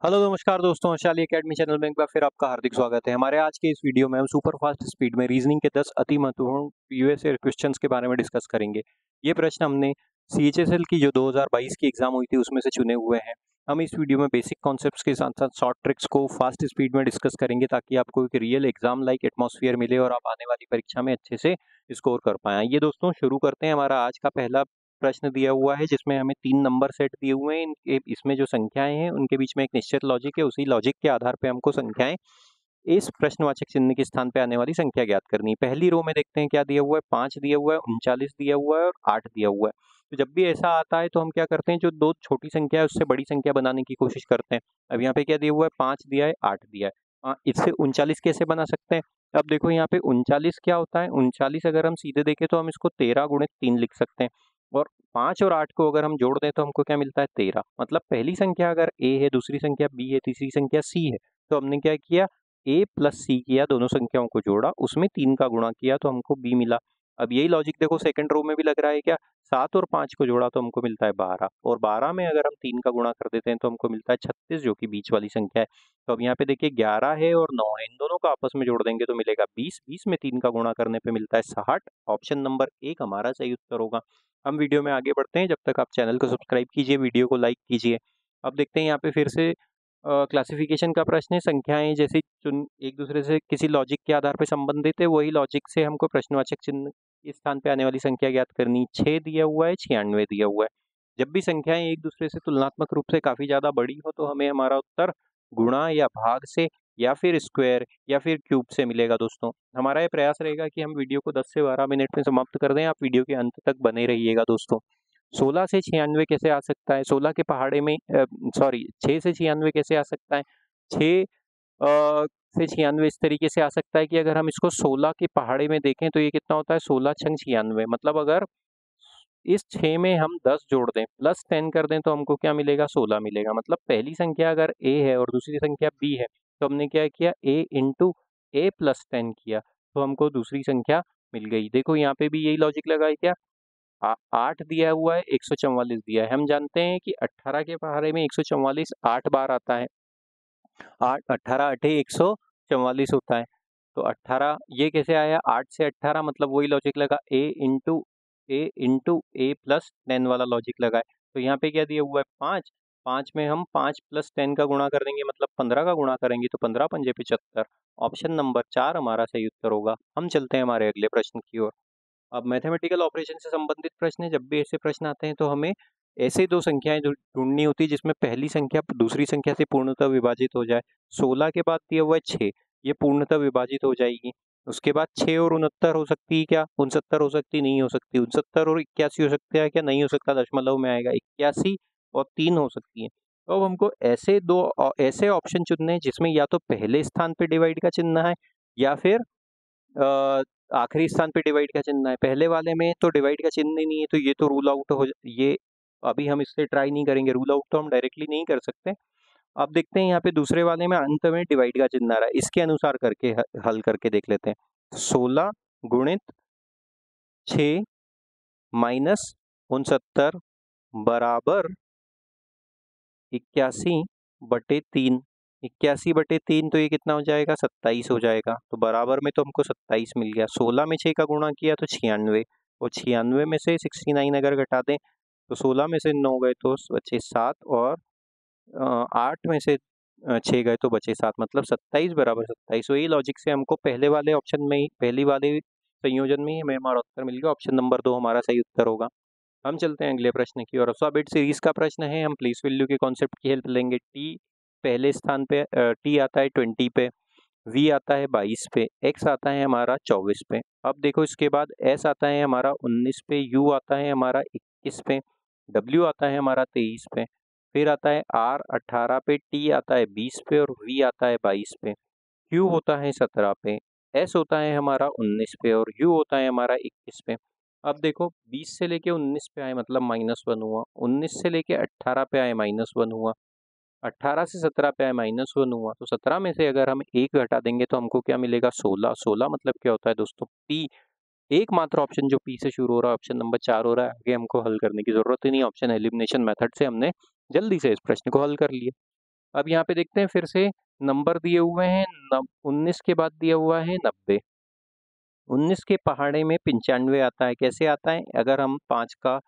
Hello नमस्कार दोस्तों, Vaishali academy channel में एक बार फिर आपका हार्दिक स्वागत है। हमारे आज के इस वीडियो में हम सुपर फास्ट स्पीड में रीजनिंग के 10 अति महत्वपूर्ण यूएसए क्वेश्चंस के बारे में डिस्कस करेंगे। ये प्रश्न हमने सीएचएसएल की जो 2022 की एग्जाम हुई थी उसमें से चुने हुए हैं। हम इस वीडियो में बेसिक कॉन्सेप्ट्स के साथ साथ शॉर्ट ट्रिक्स को फास्ट स्पीड में डिस्कस करेंगे ताकि आपको एक रियल एग्जाम लाइक एटमॉस्फेयर मिले और आप आने वाली परीक्षा में अच्छे से स्कोर कर पाएं। आइए दोस्तों शुरू करते हैं। हमारा आज का पहला प्रश्न दिया हुआ है जिसमें हमें 3 नंबर सेट दिए हुए हैं। इनके इसमें जो संख्याएं हैं उनके बीच में एक निश्चित लॉजिक है, उसी लॉजिक के आधार पे हमको संख्याएं इस प्रश्नवाचक चिन्ह के स्थान पे आने वाली संख्या ज्ञात करनी है। पहली रो में देखते हैं क्या दिया हुआ है, 5 दिया हुआ है, 39 दिया हुआ है और 8 दिया हुआ है। तो जब भी ऐसा आता है तो हम क्या करते हैं, जो दो छोटी संख्या है उससे बड़ी संख्या बनाने की कोशिश करते हैं। अब यहाँ पे क्या दिया हुआ है, 5 दिया है, 8 दिया है। इससे 39 कैसे बना सकते हैं। अब देखो यहाँ पे 39 क्या होता है, 39 अगर हम सीधे देखें तो हम इसको 13 गुणित 3 लिख सकते हैं। और 5 और 8 को अगर हम जोड़ दें तो हमको क्या मिलता है, 13। मतलब पहली संख्या अगर a है, दूसरी संख्या b है, तीसरी संख्या c है, तो हमने क्या किया, a प्लस सी किया, दोनों संख्याओं को जोड़ा, उसमें 3 का गुणा किया तो हमको b मिला। अब यही लॉजिक देखो सेकंड रो में भी लग रहा है क्या, 7 और 5 को जोड़ा तो हमको मिलता है 12, और 12 में अगर हम 3 का गुणा कर देते हैं तो हमको मिलता है 36, जो कि बीच वाली संख्या है। तो अब यहाँ पे देखिए 11 है और 9 है, इन दोनों को आपस में जोड़ देंगे तो मिलेगा 20, 20 में 3 का गुणा करने पे मिलता है 60। ऑप्शन नंबर 1 हमारा सही उत्तर होगा। हम वीडियो में आगे बढ़ते हैं, जब तक आप चैनल को सब्सक्राइब कीजिए, वीडियो को लाइक कीजिए। अब देखते हैं यहाँ पे फिर से क्लासिफिकेशन का प्रश्न है। संख्याएं जैसे चुन एक दूसरे से किसी लॉजिक के आधार पर संबंधित है, वही लॉजिक से हमको प्रश्नवाचक चिन्ह इस स्थान पे आने वाली संख्या ज्ञात करनी। 6 दिया हुआ है, 96 दिया हुआ है। जब भी संख्याएं एक दूसरे से तुलनात्मक रूप से काफी ज्यादा बड़ी हो तो हमें हमारा उत्तर गुणा या भाग से या फिर स्क्वायर या फिर क्यूब से मिलेगा। दोस्तों हमारा ये प्रयास रहेगा कि हम वीडियो को 10 से 12 मिनट में समाप्त कर दें। आप वीडियो के अंत तक बने रहिएगा। दोस्तों 16 से 96 कैसे आ सकता है, 16 के पहाड़े में सॉरी 6 से 96 कैसे आ सकता है, 6 से 96 इस तरीके से आ सकता है कि अगर हम इसको 16 के पहाड़े में देखें तो ये कितना होता है, 16 छंग 96। मतलब अगर इस 6 में हम 10 जोड़ दें प्लस 10 कर दें तो हमको क्या मिलेगा, 16 मिलेगा। मतलब पहली संख्या अगर a है और दूसरी संख्या b है तो हमने क्या किया, a इंटू a प्लस 10 किया तो हमको दूसरी संख्या मिल गई। देखो यहाँ पे भी यही लॉजिक लगा है क्या, 8 दिया हुआ है, 144 दिया है। हम जानते हैं कि 18 के पहाड़े में 144 8 बार आता है, 8 18 8 144 होता है। तो 18 ये कैसे आया, 8 से 18, मतलब वही लॉजिक लगा, ए प्लस 10 वाला लॉजिक लगा है। तो यहाँ पे क्या दिया हुआ है, 5, 5 में हम 5 प्लस 10 का गुणा कर देंगे, मतलब 15 का गुणा करेंगे तो 15 पंजे 75। ऑप्शन नंबर 4 हमारा सही उत्तर होगा। हम चलते हैं हमारे अगले प्रश्न की ओर। अब मैथमेटिकल ऑपरेशन से संबंधित प्रश्न है। जब भी ऐसे प्रश्न आते हैं तो हमें ऐसे दो संख्याएं ढूंढनी होती है जिसमें पहली संख्या दूसरी संख्या से पूर्णतः विभाजित हो जाए। 16 के बाद दिया हुआ है 6, ये पूर्णतः विभाजित हो जाएगी। उसके बाद 6 और 69 हो सकती है क्या, 69 हो सकती, नहीं हो सकती। 69 और 81 हो सकता है क्या, नहीं हो सकता, दशमलव में आएगा। 81 और 3 हो सकती है। तो अब हमको ऐसे ऑप्शन चुनने हैं जिसमें या तो पहले स्थान पे डिवाइड का चिन्ह है या फिर आखिरी स्थान पे डिवाइड का चिन्ह है। पहले वाले में तो डिवाइड का चिन्ह ही नहीं है तो ये तो रूल आउट ये अभी हम इससे ट्राई नहीं करेंगे, रूल आउट तो हम डायरेक्टली नहीं कर सकते। अब देखते हैं यहाँ पे दूसरे वाले में अंत में डिवाइड का चिन्ह आ रहा है, इसके अनुसार करके हल करके देख लेते हैं। 16 गुणित 6 माइनस 69 बराबर 81/3। 81/3 तो ये कितना हो जाएगा, 27 हो जाएगा। तो बराबर में तो हमको 27 मिल गया। 16 में 6 का गुणा किया तो 96, और 96 में से 69 अगर घटा दें तो 16 में से 9 गए तो बचे 7, और 8 में से 6 गए तो बचे 7, मतलब 27 बराबर 27। तो यही लॉजिक से हमको पहले वाले ऑप्शन में ही, पहली वाले संयोजन में ही हमें हमारा उत्तर मिल गया। ऑप्शन नंबर 2 हमारा सही उत्तर होगा। हम चलते हैं अगले प्रश्न की ओर। अल्फाबेट सीरीज का प्रश्न है। हम प्लेस वैल्यू के कॉन्सेप्ट की हेल्प लेंगे। टी पहले स्थान पे, टी आता है 20 पे, वी आता है 22 पे, एक्स आता है हमारा 24 पे। अब देखो इसके बाद एस आता है हमारा 19 पे, यू आता है हमारा 21 पे, डब्ल्यू आता है हमारा 23 पे, फिर आता है आर 18 पे, टी आता है 20 पे और वी आता है 22 पे, क्यू होता है 17 पे, एस होता है हमारा 19 पे और यू होता है हमारा 21 पे। अब देखो 20 से लेके 19 पे आए मतलब -1 हुआ, 19 से लेके 18 पे आए -1 हुआ, 18 से 17 पे आए -1 हुआ। तो 17 में से अगर हम 1 घटा देंगे तो हमको क्या मिलेगा, 16। 16 मतलब क्या होता है दोस्तों, पी। एकमात्र ऑप्शन जो पी से शुरू हो रहा है ऑप्शन नंबर 4 हो रहा है। आगे हमको हल करने की जरूरत ही नहीं, ऑप्शन एलिमिनेशन मेथड से हमने जल्दी से इस प्रश्न को हल कर लिया। अब यहाँ पे देखते हैं फिर से नंबर दिए हुए हैं 19 के बाद दिया हुआ है 90। 19 के पहाड़े में 95 आता है। कैसे आता है? अगर हम 5 का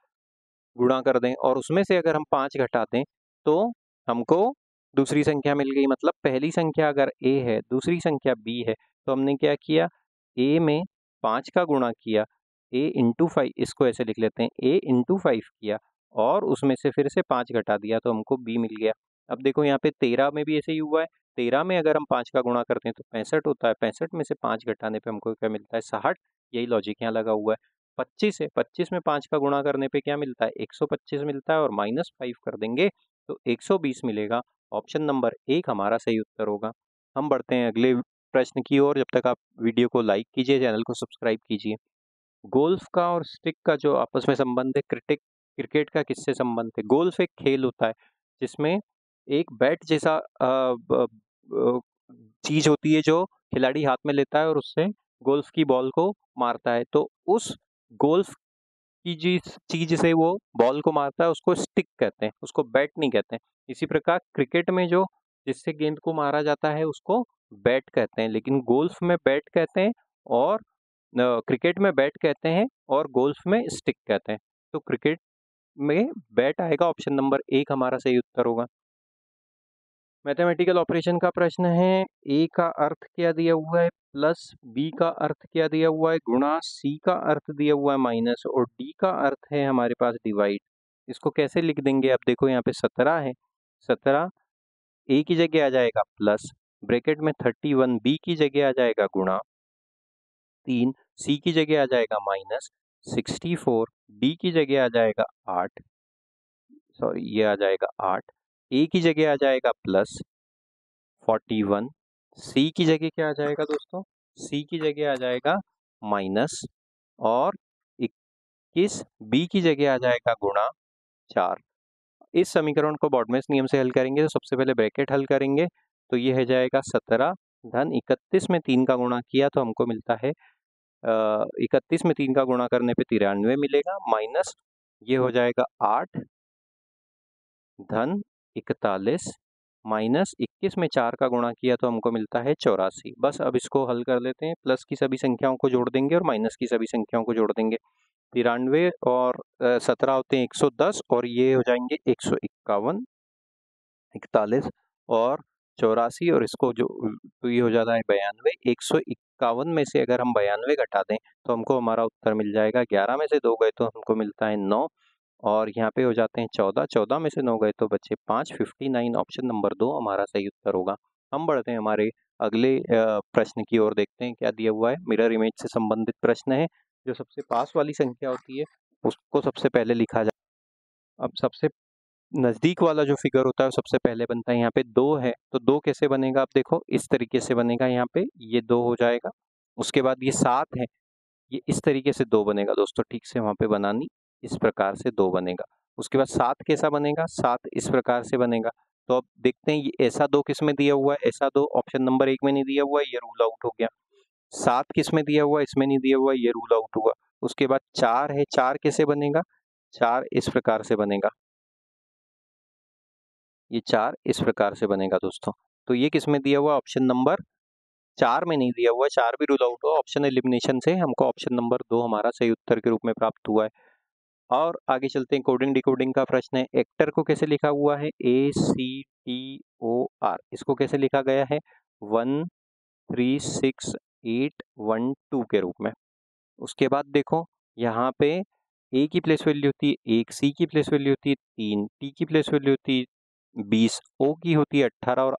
गुणा कर दें और उसमें से अगर हम 5 घटा दें तो हमको दूसरी संख्या मिल गई। मतलब पहली संख्या अगर a है, दूसरी संख्या b है, तो हमने क्या किया, a में 5 का गुणा किया, a इंटू 5, इसको ऐसे लिख लेते हैं, a इंटू 5 किया और उसमें से फिर से 5 घटा दिया तो हमको b मिल गया। अब देखो यहाँ पे 13 में भी ऐसे ही हुआ है। 13 में अगर हम 5 का गुणा करते हैं तो 65 होता है। 65 में से 5 घटाने पे हमको क्या मिलता है? 60। यही लॉजिक यहाँ लगा हुआ है। 25 है, 25 में 5 का गुणा करने पे क्या मिलता है? 125 मिलता है और -5 कर देंगे तो 120 मिलेगा। ऑप्शन नंबर 1 हमारा सही उत्तर होगा। हम बढ़ते हैं अगले प्रश्न की ओर। जब तक आप वीडियो को लाइक कीजिए, चैनल को सब्सक्राइब कीजिए। गोल्फ का और स्टिक का जो आपस में संबंध है, क्रिकेट का किससे संबंध है? गोल्फ एक खेल होता है जिसमें एक बैट जैसा चीज होती है जो खिलाड़ी हाथ में लेता है और उससे गोल्फ की बॉल को मारता है। तो उस गोल्फ की जिस चीज से वो बॉल को मारता है उसको स्टिक कहते हैं, उसको बैट नहीं कहते हैं। इसी प्रकार क्रिकेट में जो जिससे गेंद को मारा जाता है उसको बैट कहते हैं, लेकिन गोल्फ में बैट कहते हैं और क्रिकेट में बैट कहते हैं और गोल्फ में स्टिक कहते हैं। तो क्रिकेट में बैट आएगा। ऑप्शन नंबर 1 हमारा सही उत्तर होगा। मैथमेटिकल ऑपरेशन का प्रश्न है। ए का अर्थ क्या दिया हुआ है प्लस, बी का अर्थ क्या दिया हुआ है गुणा, सी का अर्थ दिया हुआ है माइनस और डी का अर्थ है हमारे पास डिवाइड। इसको कैसे लिख देंगे? अब देखो यहाँ पे 17 है। 17 ए की जगह आ जाएगा प्लस, ब्रैकेट में 31 बी की जगह आ जाएगा गुणा, 3 सी की जगह आ जाएगा माइनस, 64 डी की जगह आ जाएगा 8, सॉरी ये आ जाएगा 8, ए की जगह आ जाएगा प्लस 41, सी की जगह क्या आ जाएगा दोस्तों? सी की जगह आ जाएगा माइनस और 21, बी की जगह आ जाएगा गुणा 4। इस समीकरण को बॉडमेस नियम से हल करेंगे तो सबसे पहले ब्रैकेट हल करेंगे तो ये हो जाएगा 17 धन 31 में 3 का गुणा किया तो हमको मिलता है 31 में 3 का गुणा करने पे 93 मिलेगा, माइनस ये हो जाएगा 8 धन 41 माइनस 21 में 4 का गुणा किया तो हमको मिलता है 84। बस अब इसको हल कर लेते हैं। प्लस की सभी संख्याओं को जोड़ देंगे और माइनस की सभी संख्याओं को जोड़ देंगे। 93 और 17 होते हैं 110 और ये हो जाएंगे 151, 41 और 84 और इसको जो तो ये हो जाता है 92। 151 में से अगर हम 92 घटा दें तो हमको हमारा उत्तर मिल जाएगा। 11 में से 2 गए तो हमको मिलता है 9 और यहाँ पे हो जाते हैं 14। 14 में से 9 गए तो बचे 5, 59। ऑप्शन नंबर 2 हमारा सही उत्तर होगा। हम बढ़ते हैं हमारे अगले प्रश्न की ओर। देखते हैं क्या दिया हुआ है। मिरर इमेज से संबंधित प्रश्न है। जो सबसे पास वाली संख्या होती है उसको सबसे पहले लिखा जाए। अब सबसे नज़दीक वाला जो फिगर होता है वो सबसे पहले बनता है। यहाँ पे 2 है तो 2 कैसे बनेगा? आप देखो इस तरीके से बनेगा। यहाँ पे ये 2 हो जाएगा। उसके बाद ये 7 है, ये इस तरीके से 2 बनेगा दोस्तों। ठीक से वहाँ पे बनानी, इस प्रकार से 2 बनेगा। उसके बाद 7 कैसा बनेगा? 7 इस प्रकार से बनेगा। तो अब देखते हैं ये ऐसा 2 किस में दिया हुआ है? ऐसा 2 ऑप्शन नंबर 1 में नहीं दिया हुआ है, ये रूल आउट हो गया। 7 किस में दिया हुआ है? इसमें नहीं दिया हुआ है, ये रूल आउट हुआ। उसके बाद 4 है, 4 कैसे बनेगा? 4 इस प्रकार से बनेगा। ये 4 इस प्रकार से बनेगा दोस्तों। तो ये किस में दिया हुआ? ऑप्शन नंबर 4 में नहीं दिया हुआ है, 4 भी रूल आउट हुआ। ऑप्शन एलिमिनेशन से हमको ऑप्शन नंबर 2 हमारा सही उत्तर के रूप में प्राप्त हुआ है। और आगे चलते हैं। कोडिंग डिकोडिंग का प्रश्न है। एक्टर को कैसे लिखा हुआ है? ACTOR। इसको कैसे लिखा गया है? 136812 के रूप में। उसके बाद देखो यहाँ पे ए की प्लेस वैल्यू होती है 1, सी की प्लेस वैल्यू होती है 3, टी की प्लेस वैल्यू होती है 20, ओ की होती है 18 और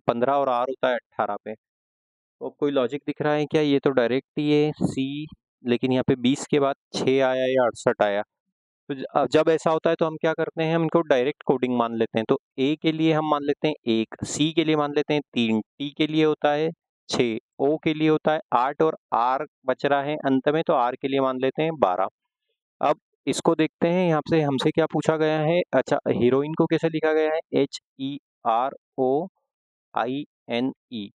15 और आर होता है 18 पे। तो अब कोई लॉजिक दिख रहा है क्या? ये तो डायरेक्ट ही है सी, लेकिन यहाँ पे 20 के बाद 6 आया या 68 आया। तो जब ऐसा होता है तो हम क्या करते हैं, हम इनको डायरेक्ट कोडिंग मान लेते हैं। तो ए के लिए हम मान लेते हैं 1, सी के लिए मान लेते हैं 3, टी के लिए होता है 6, ओ के लिए होता है 8 और आर बच रहा है अंत में तो आर के लिए मान लेते हैं 12। अब इसको देखते हैं यहाँ से हमसे क्या पूछा गया है। अच्छा, हीरोइन को कैसे लिखा गया है? HEROINE।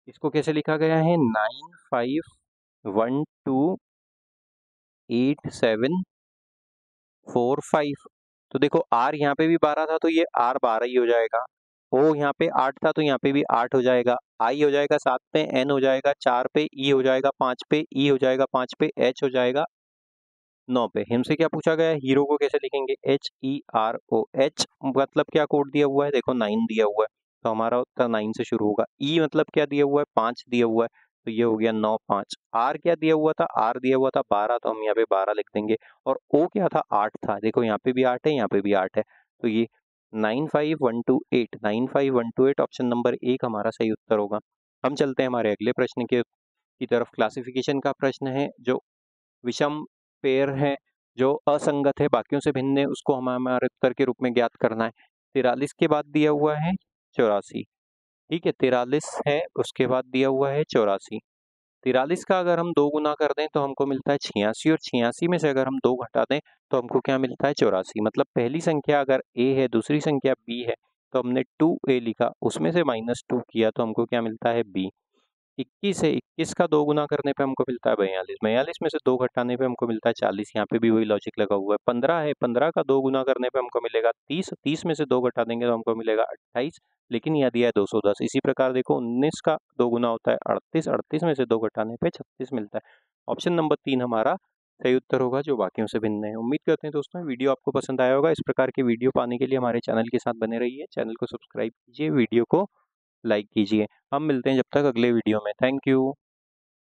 इसको कैसे लिखा गया है? 95128745। तो देखो आर यहाँ पे भी 12 था तो ये आर 12 ही हो जाएगा। ओ यहाँ पे 8 था तो यहाँ पे भी 8 हो जाएगा, आई हो जाएगा 7 पे, एन हो जाएगा 4 पे, ई हो जाएगा 5 पे, ई हो जाएगा 5 पे, एच हो जाएगा 9 पे। हमसे क्या पूछा गया है, हीरो को कैसे लिखेंगे, HERO। एच मतलब क्या कोड दिया हुआ है, देखो 9 दिया हुआ है, तो हमारा उत्तर 9 से शुरू होगा। ई मतलब क्या दिया हुआ है, 5 दिया हुआ है, तो ये हो गया 9 5। आर क्या दिया हुआ था, आर दिया हुआ था 12, तो हम यहाँ पे 12 लिख देंगे। और ओ क्या था, 8 था, देखो यहाँ पे भी 8 है, यहाँ पे भी 8 है, तो ये 95128, 95128 ऑप्शन नंबर 1 हमारा सही उत्तर होगा। हम चलते हैं हमारे अगले प्रश्न की तरफ। क्लासिफिकेशन का प्रश्न है, जो विषम पेयर है, जो असंगत है, बाकियों से भिन्न है, उसको हमारे उत्तर के रूप में ज्ञात करना है। 43 के बाद दिया हुआ है 84। ठीक है, 43 है, उसके बाद दिया हुआ है 84। 43 का अगर हम 2 गुना कर दें तो हमको मिलता है 86, और 86 में से अगर हम 2 घटा दें तो हमको क्या मिलता है, 84। मतलब पहली संख्या अगर a है, दूसरी संख्या b है, तो हमने 2a लिखा, उसमें से -2 किया तो हमको क्या मिलता है, b। 21 है, 21 का 2 गुना करने पे हमको मिलता है 42, 42 में से 2 घटाने पे हमको मिलता है 40, यहाँ पे भी वही लॉजिक लगा हुआ है। 15 है, 15 का 2 गुना करने पे हमको मिलेगा 30, 30 में से 2 घटा देंगे तो हमको मिलेगा 28, लेकिन यह दिया है 210। इसी प्रकार देखो 19 का 2 गुना होता है 38, 38 में से 2 घटाने पे 36 मिलता है। ऑप्शन नंबर 3 हमारा सही उत्तर होगा, जो बाकियों से भिन्न है। उम्मीद करते हैं दोस्तों वीडियो आपको पसंद आया होगा। इस प्रकार के वीडियो पाने के लिए हमारे चैनल के साथ बने रहिए, चैनल को सब्सक्राइब कीजिए, वीडियो को लाइक कीजिए। हम मिलते हैं जब तक अगले वीडियो में। Thank you.